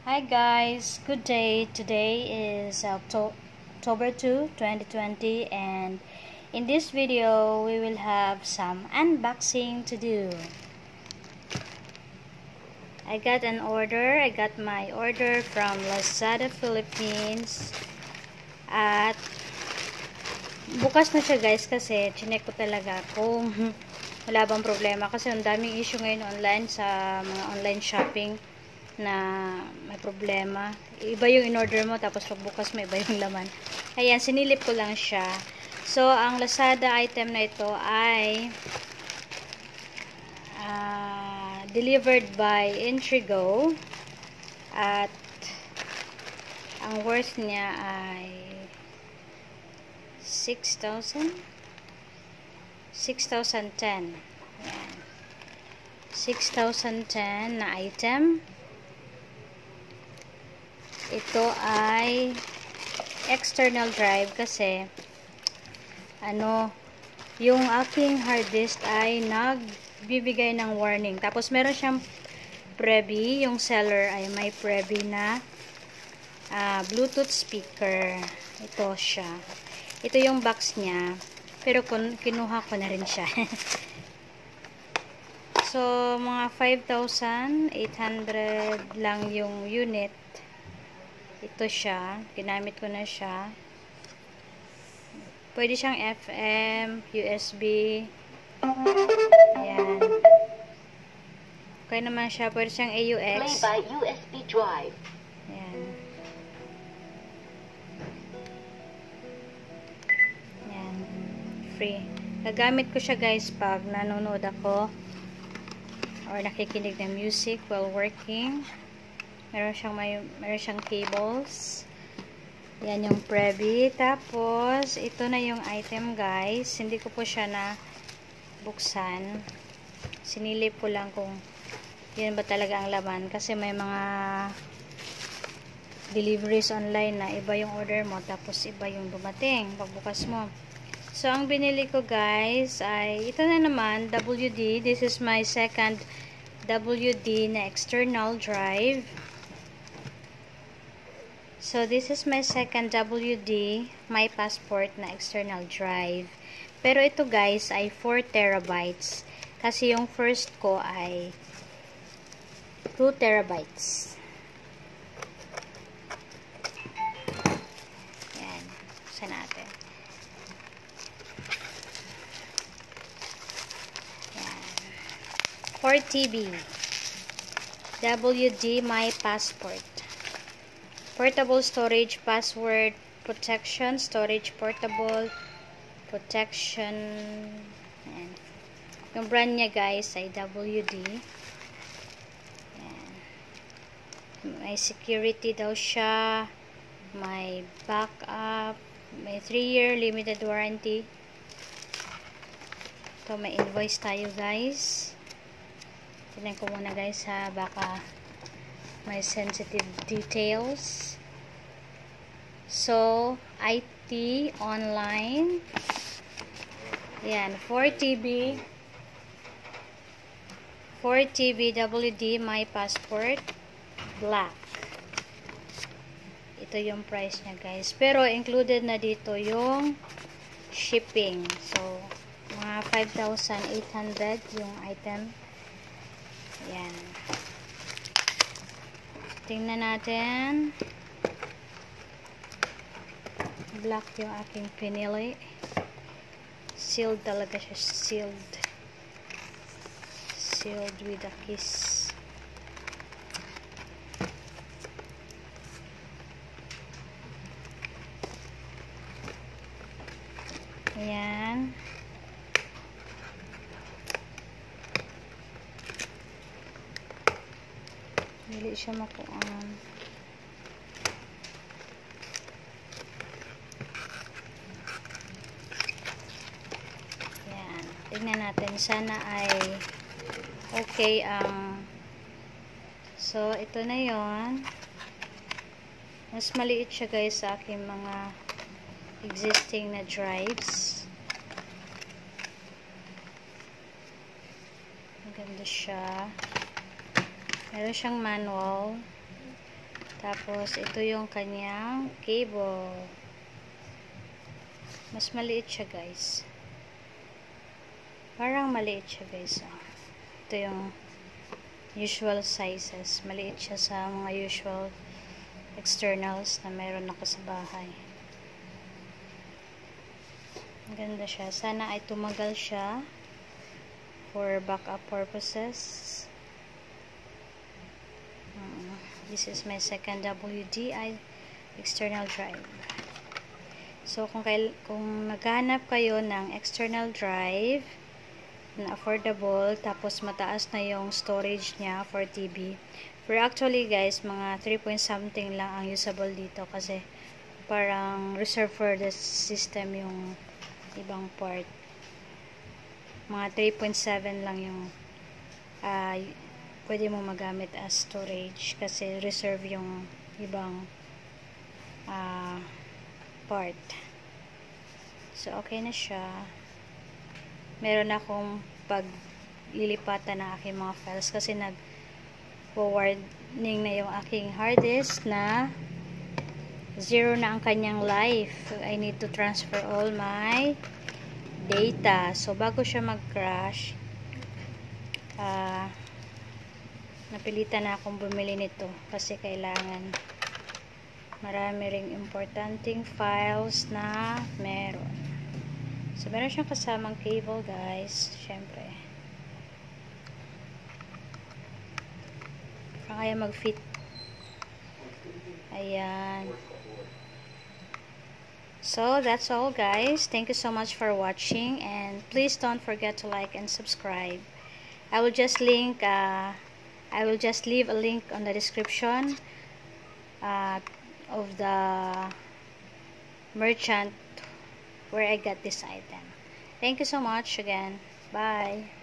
Hi guys, good day. Today is October 2, 2020, and in this video we will have some unboxing to do. I got my order from Lazada Philippines at bukas na siya guys kasi chinek ko talaga kung wala bang problema kasi ang daming issue ngayon online sa mga online shopping na may problema. Iba yung in-order mo tapos pagbukas mo iba yung laman. Ayan, sinilip ko lang siya. So, ang Lazada item na ito ay delivered by Entrego at ang worth niya ay 6,010. Ayan. 6,010 na item. Ito ay external drive kasi yung aking hard disk ay nagbibigay ng warning. Tapos meron siyang freebie, yung seller ay may freebie na Bluetooth speaker. Ito siya. Ito yung box niya. Pero kinuha ko na rin siya. So, mga 5,800 lang yung unit. Ito siya. Ginamit ko na siya. Pwede siyang FM, USB. Ayan. Okay naman siya. Pwede siyang AUX. Play by USB drive. Ayan. Ayan. Free. Gagamit ko siya guys pag nanonood ako or nakikinig ng music while working. Meron siyang cables. Yan yung freebie. Tapos, ito na yung item guys. Hindi ko po siya na buksan. Sinilip ko lang kung yun ba talaga ang laman. Kasi may mga deliveries online na iba yung order mo. Tapos, iba yung dumating pagbukas mo. So, ang binili ko guys ay ito na naman, WD. This is my second WD na external drive. So, this is my second WD, my passport na external drive. Pero ito guys ay 4 terabytes. Kasi yung first ko ay 2 terabytes. Yan. Buksan natin. Yan. 4 TB. WD, my passport. Portable storage, password protection, storage portable protection. Ayan. Yung brand niya guys ay WD. Ayan. May security daw siya, may backup, may 3-year limited warranty. Ito may invoice tayo guys. Tignan ko muna guys ha, baka may sensitive details. So, IT online. Yan, 4 TB WD my passport black. Ito yung price niya guys. Pero included na dito yung shipping. So, mga 5,800 yung item. Yan. Tingnan natin. Black yung aking pinili. Sealed talaga siya. Sealed with a kiss. Ayan. Hindi siya makuan. Yan. Tingnan natin. Sana ay okay ang so, ito na yon. Mas maliit siya guys sa aking mga existing na drives. Maganda siya. Meron siyang manual. Tapos, ito yung kanyang cable. Mas maliit siya, guys. Parang maliit siya, guys. Oh. Ito yung usual sizes. Maliit siya sa mga usual externals na meron ako sa bahay. Ganda siya. Sana ay tumagal siya for backup purposes. This is my second WDI external drive. So, kung naghahanap kayo ng external drive na affordable, tapos mataas na yung storage niya for TV. Pero actually guys, mga 3 point something lang ang usable dito kasi parang reserved for the system yung ibang part. Mga 3.7 lang yung pwede mo magamit as storage kasi reserve yung ibang part. So, okay na siya. Meron akong paglilipatan ng aking mga files kasi nag-forwarding na yung aking hard disk na 0 na ang kanyang life. I need to transfer all my data. So, bago siya mag-crash, napilitan na akong bumili nito kasi kailangan marami ring importanteng files na meron. So, meron siyang kasamang cable, guys. Syempre. Parang kaya mag-fit. Ayan. So, that's all, guys. Thank you so much for watching. And please don't forget to like and subscribe. I will just leave a link on the description of the merchant where I got this item. Thank you so much again. Bye.